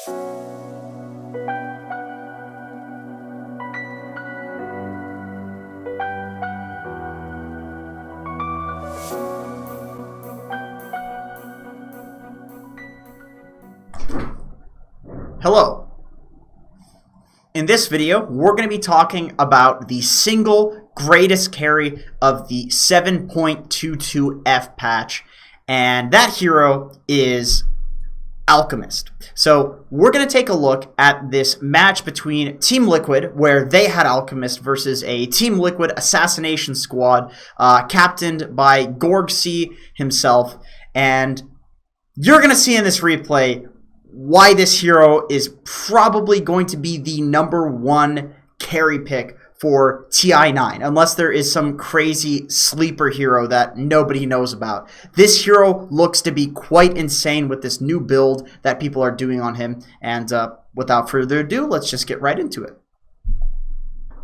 Hello. In this video, we're going to be talking about the single greatest carry of the 7.22F patch, and that hero is Alchemist. So we're going to take a look at this match between Team Liquid, where they had Alchemist, versus a Team Liquid assassination squad captained by Gorg-C himself, and you're going to see in this replay why this hero is probably going to be the #1 carry pick for TI9, unless there is some crazy sleeper hero that nobody knows about. This hero looks to be quite insane with this new build that people are doing on him, and without further ado, let's just get right into it.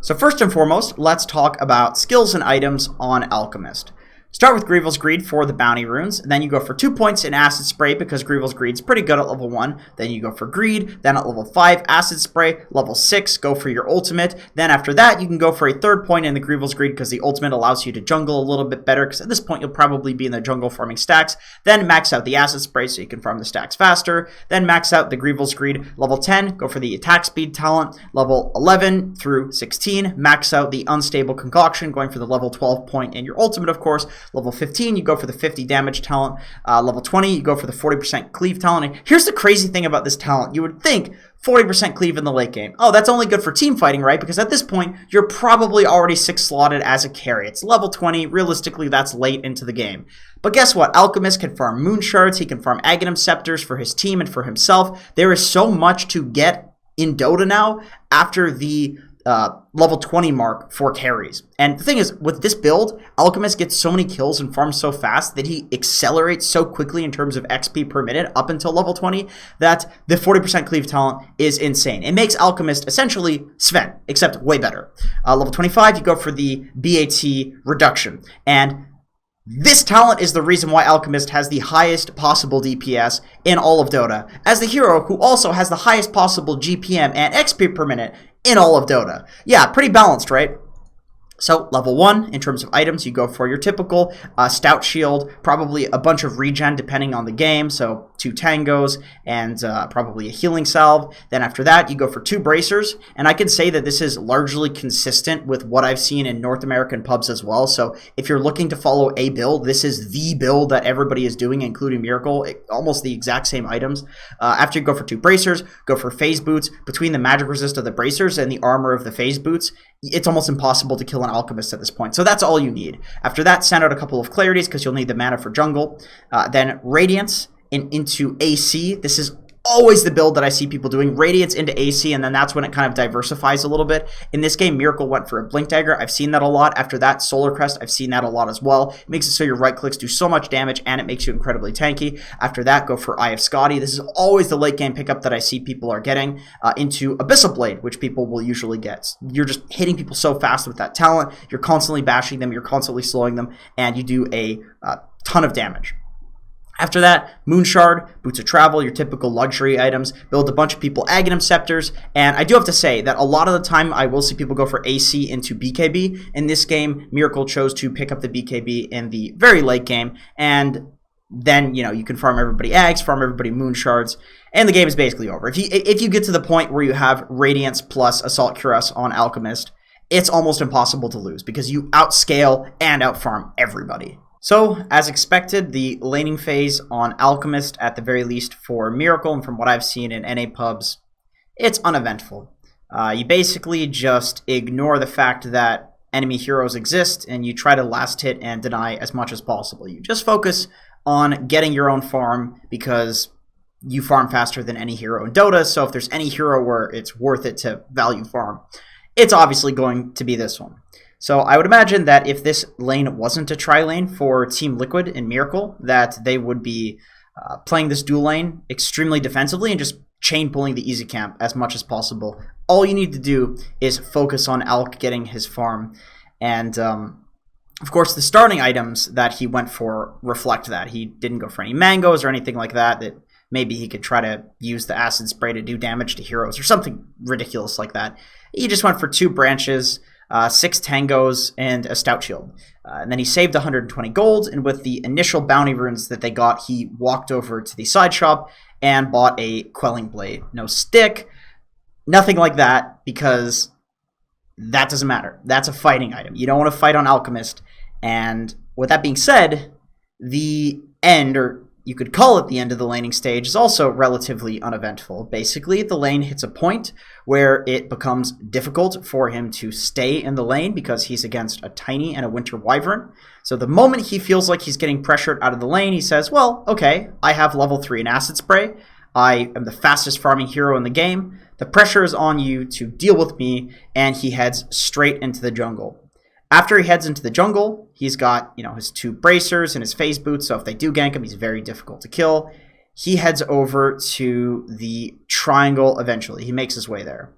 So first and foremost, let's talk about skills and items on Alchemist. Start with Greevil's Greed for the bounty runes, then you go for 2 points in Acid Spray because Greevil's Greed's pretty good at level 1, then you go for Greed, then at level 5, Acid Spray, level 6, go for your ultimate, then after that you can go for a 3rd point in the Greevil's Greed because the ultimate allows you to jungle a little bit better, because at this point you'll probably be in the jungle farming stacks, then max out the Acid Spray so you can farm the stacks faster, then max out the Greevil's Greed, level 10, go for the attack speed talent, level 11 through 16, max out the Unstable Concoction, going for the level 12 point in your ultimate of course. Level 15, you go for the 50 damage talent. Level 20, you go for the 40% cleave talent. And here's the crazy thing about this talent. You would think 40% cleave in the late game. Oh, that's only good for team fighting, right? Because at this point, you're probably already 6 slotted as a carry. It's level 20. Realistically, that's late into the game. But guess what? Alchemist can farm moon shards. He can farm Aghanim scepters for his team and for himself. There is so much to get in Dota now after the level 20 mark for carries. And the thing is, with this build, Alchemist gets so many kills and farms so fast that he accelerates so quickly in terms of XP per minute up until level 20 that the 40% cleave talent is insane. It makes Alchemist essentially Sven, except way better. Level 25, you go for the BAT reduction. And this talent is the reason why Alchemist has the highest possible DPS in all of Dota, as the hero who also has the highest possible GPM and XP per minute in all of Dota. Yeah, pretty balanced, right? So, level 1, in terms of items, you go for your typical Stout Shield, probably a bunch of regen depending on the game, so 2 Tangos, and probably a Healing Salve. Then after that, you go for 2 Bracers, and I can say that this is largely consistent with what I've seen in North American pubs as well, so if you're looking to follow a build, this is the build that everybody is doing, including Miracle, almost the exact same items. After you go for 2 Bracers, go for Phase Boots. Between the magic resist of the Bracers and the armor of the Phase Boots, it's almost impossible to kill an Alchemist at this point. So that's all you need. After that, send out a couple of Clarities because you'll need the mana for jungle. Then Radiance into AC. This is always the build that I see people doing. Radiance into AC, and then that's when it kind of diversifies a little bit. In this game, Miracle went for a Blink Dagger. I've seen that a lot. After that, Solar Crest, I've seen that a lot as well. It makes it so your right clicks do so much damage, and it makes you incredibly tanky. After that, go for Eye of Scotty. This is always the late game pickup that I see people are getting into Abyssal Blade, which people will usually get. You're just hitting people so fast with that talent. You're constantly bashing them. You're constantly slowing them, and you do a ton of damage. After that, Moonshard, Boots of Travel, your typical luxury items, build a bunch of people Aghanim Scepters, and I do have to say that a lot of the time I will see people go for AC into BKB. In this game, Miracle chose to pick up the BKB in the very late game, and then, you know, you can farm everybody eggs, farm everybody Moonshards, and the game is basically over. If you get to the point where you have Radiance plus Assault Cuirass on Alchemist, it's almost impossible to lose because you outscale and outfarm everybody. So, as expected, the laning phase on Alchemist, at the very least for Miracle, and from what I've seen in NA pubs, it's uneventful. You basically just ignore the fact that enemy heroes exist, and you try to last hit and deny as much as possible. You just focus on getting your own farm, because you farm faster than any hero in Dota, so if there's any hero where it's worth it to value farm, it's obviously going to be this one. So I would imagine that if this lane wasn't a tri-lane for Team Liquid in Miracle, that they would be playing this dual lane extremely defensively and just chain pulling the easy camp as much as possible. All you need to do is focus on Alk getting his farm. And of course, the starting items that he went for reflect that. He didn't go for any mangoes or anything like that that maybe he could try to use the acid spray to do damage to heroes or something ridiculous like that. He just went for 2 branches, 6 tangos, and a stout shield. And then he saved 120 gold, and with the initial bounty runes that they got, he walked over to the side shop and bought a quelling blade. No stick, nothing like that, because that doesn't matter. That's a fighting item. You don't want to fight on Alchemist. And with that being said, the end, or you could call it the end of the laning stage, is also relatively uneventful. Basically, the lane hits a point where it becomes difficult for him to stay in the lane because he's against a Tiny and a Winter Wyvern. So the moment he feels like he's getting pressured out of the lane, he says, well, okay, I have level 3 in Acid Spray. I am the fastest farming hero in the game. The pressure is on you to deal with me, and he heads straight into the jungle. After he heads into the jungle, he's got, his 2 bracers and his phase boots, so if they do gank him, he's very difficult to kill. He heads over to the triangle eventually. He makes his way there.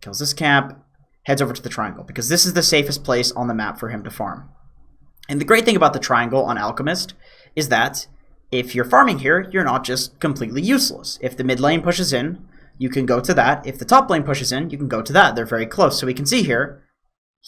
Kills this camp, heads over to the triangle, because this is the safest place on the map for him to farm. And the great thing about the triangle on Alchemist is that if you're farming here, you're not just completely useless. If the mid lane pushes in, you can go to that. If the top lane pushes in, you can go to that. They're very close. So we can see here,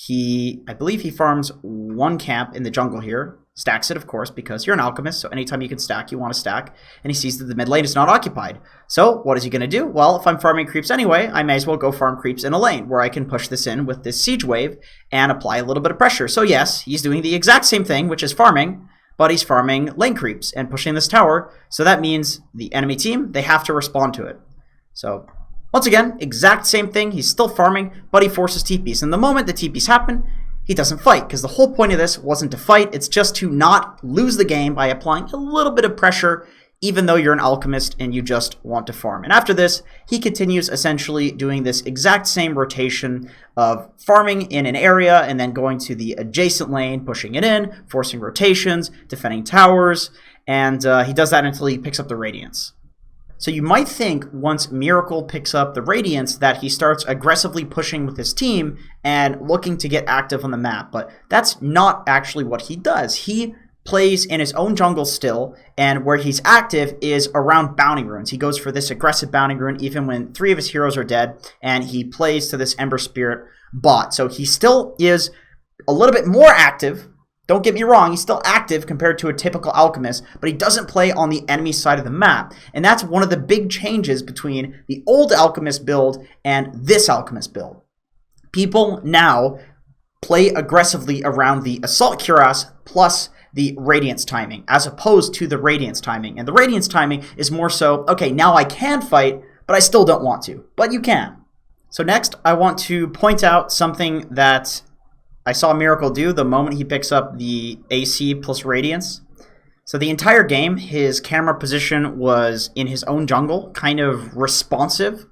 I believe he farms 1 camp in the jungle here, stacks it, of course, because you're an alchemist, so anytime you can stack, you want to stack, and he sees that the mid lane is not occupied. So what is he going to do? Well, if I'm farming creeps anyway, I may as well go farm creeps in a lane, where I can push this in with this siege wave and apply a little bit of pressure. So yes, he's doing the exact same thing, which is farming, but he's farming lane creeps and pushing this tower, so that means the enemy team, they have to respond to it. So once again, exact same thing. He's still farming, but he forces TPs. And the moment the TPs happen, he doesn't fight, because the whole point of this wasn't to fight. It's just to not lose the game by applying a little bit of pressure, even though you're an alchemist and you just want to farm. And after this, he continues essentially doing this exact same rotation of farming in an area and then going to the adjacent lane, pushing it in, forcing rotations, defending towers, and he does that until he picks up the Radiance. So you might think once Miracle picks up the Radiance that he starts aggressively pushing with his team and looking to get active on the map, but that's not actually what he does. He plays in his own jungle still, and where he's active is around bounty runes. He goes for this aggressive bounty rune even when 3 of his heroes are dead, and he plays to this Ember Spirit bot. So he still is a little bit more active. Don't get me wrong, he's still active compared to a typical alchemist, but he doesn't play on the enemy side of the map. And that's one of the big changes between the old alchemist build and this alchemist build. People now play aggressively around the assault cuirass plus the Radiance timing, as opposed to the Radiance timing. And the Radiance timing is more so, okay, now I can fight, but I still don't want to. But you can. So next, I want to point out something that I saw Miracle do the moment he picks up the AC plus Radiance. So the entire game, his camera position was in his own jungle, kind of responsive.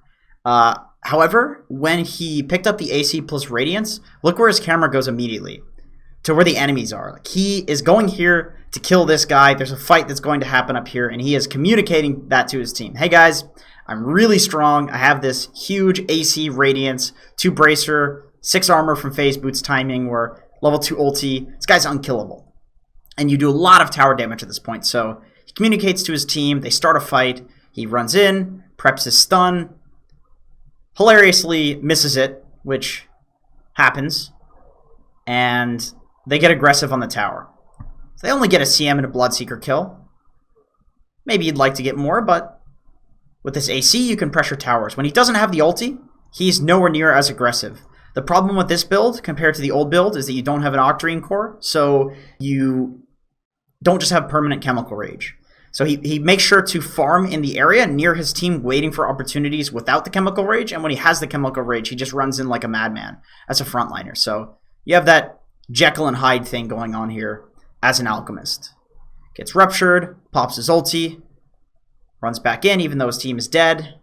However, when he picked up the AC plus Radiance, look where his camera goes immediately. To where the enemies are. Like, he is going here to kill this guy. There's a fight that's going to happen up here, and he is communicating that to his team. Hey guys, I'm really strong. I have this huge AC Radiance, 2 Bracer, 6 armor from phase boots timing, or level 2 ulti. This guy's unkillable. And you do a lot of tower damage at this point. So he communicates to his team. They start a fight. He runs in, preps his stun, hilariously misses it, which happens. And they get aggressive on the tower. So they only get a CM and a Bloodseeker kill. Maybe you'd like to get more, but with this AC, you can pressure towers. When he doesn't have the ulti, he's nowhere near as aggressive. The problem with this build compared to the old build is that you don't have an Octarine core, so you don't just have permanent Chemical Rage. So he makes sure to farm in the area near his team, waiting for opportunities without the Chemical Rage, and when he has the Chemical Rage, he just runs in like a madman as a frontliner. So you have that Jekyll and Hyde thing going on here as an alchemist. Gets ruptured, pops his ulti, runs back in even though his team is dead.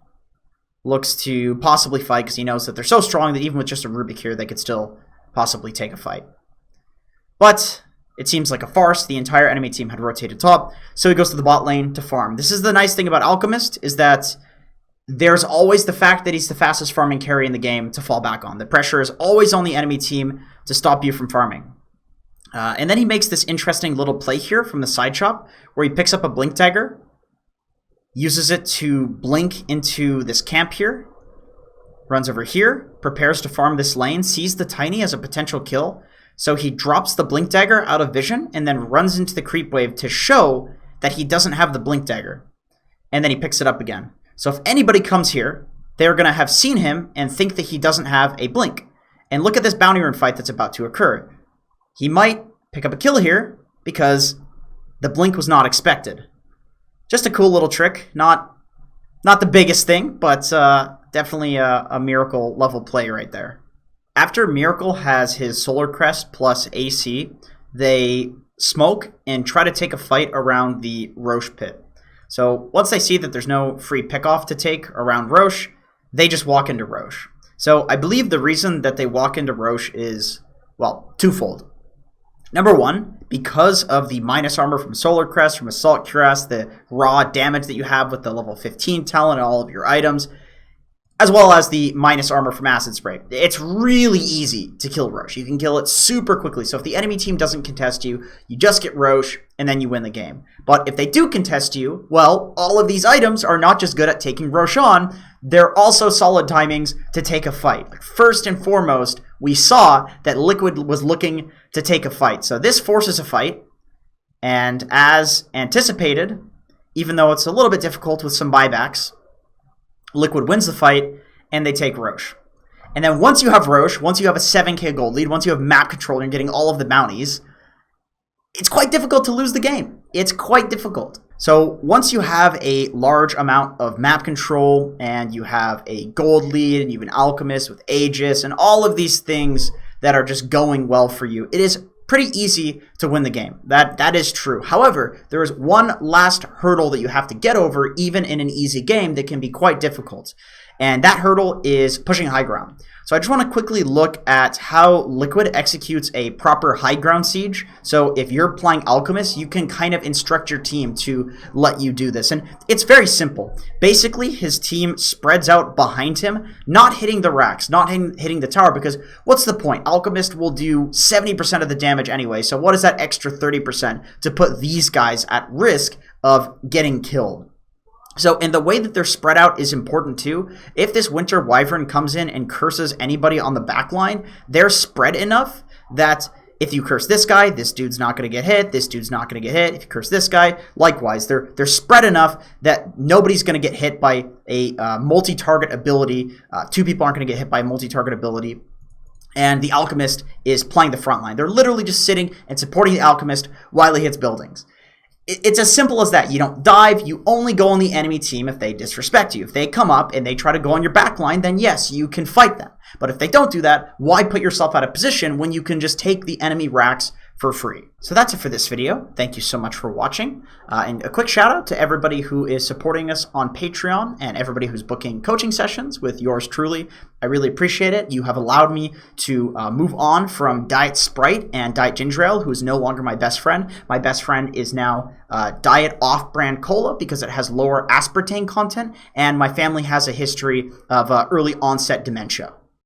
Looks to possibly fight because he knows that they're so strong that even with just a Rubik here, they could still possibly take a fight. But it seems like a farce. The entire enemy team had rotated top, so he goes to the bot lane to farm. This is the nice thing about Alchemist, is that there's always the fact that he's the fastest farming carry in the game to fall back on. The pressure is always on the enemy team to stop you from farming. And then he makes this interesting little play here from the side shop, where he picks up a Blink Dagger, uses it to blink into this camp here, runs over here, prepares to farm this lane, sees the Tiny as a potential kill, so he drops the Blink Dagger out of vision and then runs into the creep wave to show that he doesn't have the Blink Dagger. And then he picks it up again. So if anybody comes here, they're going to have seen him and think that he doesn't have a blink. And look at this bounty rune fight that's about to occur. He might pick up a kill here because the blink was not expected. Just a cool little trick. Not the biggest thing, but definitely a Miracle level play right there. After Miracle has his Solar Crest plus AC, they smoke and try to take a fight around the Roche pit. So once they see that there's no free pickoff to take around Roche, they just walk into Roche. So I believe the reason that they walk into Roche is, well, twofold. Number one, because of the minus armor from Solar Crest, from Assault Cuirass, the raw damage that you have with the level 15 talent and all of your items, as well as the minus armor from Acid Spray. It's really easy to kill Roche. You can kill it super quickly. So if the enemy team doesn't contest you, you just get Roche, and then you win the game. But if they do contest you, well, all of these items are not just good at taking Roche on, they're also solid timings to take a fight. First and foremost, we saw that Liquid was looking to take a fight. So this forces a fight, and as anticipated, even though it's a little bit difficult with some buybacks, Liquid wins the fight, and they take Roche. And then once you have Roche, once you have a 7k gold lead, once you have map control and you're getting all of the bounties, it's quite difficult to lose the game. It's quite difficult. So once you have a large amount of map control, and you have a gold lead, and you have an Alchemist with Aegis, and all of these things that are just going well for you, it is pretty easy to win the game. That is true. However, there is one last hurdle that you have to get over, even in an easy game, that can be quite difficult. And that hurdle is pushing high ground. So I just want to quickly look at how Liquid executes a proper high ground siege. So if you're playing Alchemist, you can kind of instruct your team to let you do this. And it's very simple. Basically, his team spreads out behind him, not hitting the racks, not hitting the tower, because what's the point? Alchemist will do 70% of the damage anyway. So what is that extra 30% to put these guys at risk of getting killed? So, and the way that they're spread out is important too. If this Winter Wyvern comes in and curses anybody on the back line, they're spread enough that if you curse this guy, this dude's not going to get hit, this dude's not going to get hit. If you curse this guy, likewise. They're spread enough that nobody's going to get hit by a multi-target ability. Two people aren't going to get hit by a multi-target ability. And the Alchemist is playing the front line. They're literally just sitting and supporting the Alchemist while he hits buildings. It's as simple as that. You don't dive. You only go on the enemy team if they disrespect you. If they come up and they try to go on your back line, then yes, you can fight them. But if they don't do that, why put yourself out of position when you can just take the enemy racks for free? So that's it for this video. Thank you so much for watching. And a quick shout out to everybody who is supporting us on Patreon and everybody who's booking coaching sessions with yours truly. I really appreciate it. You have allowed me to move on from Diet Sprite and Diet Ginger Ale, who is no longer my best friend. My best friend is now Diet Off-Brand Cola because it has lower aspartame content, and my family has a history of early onset dementia.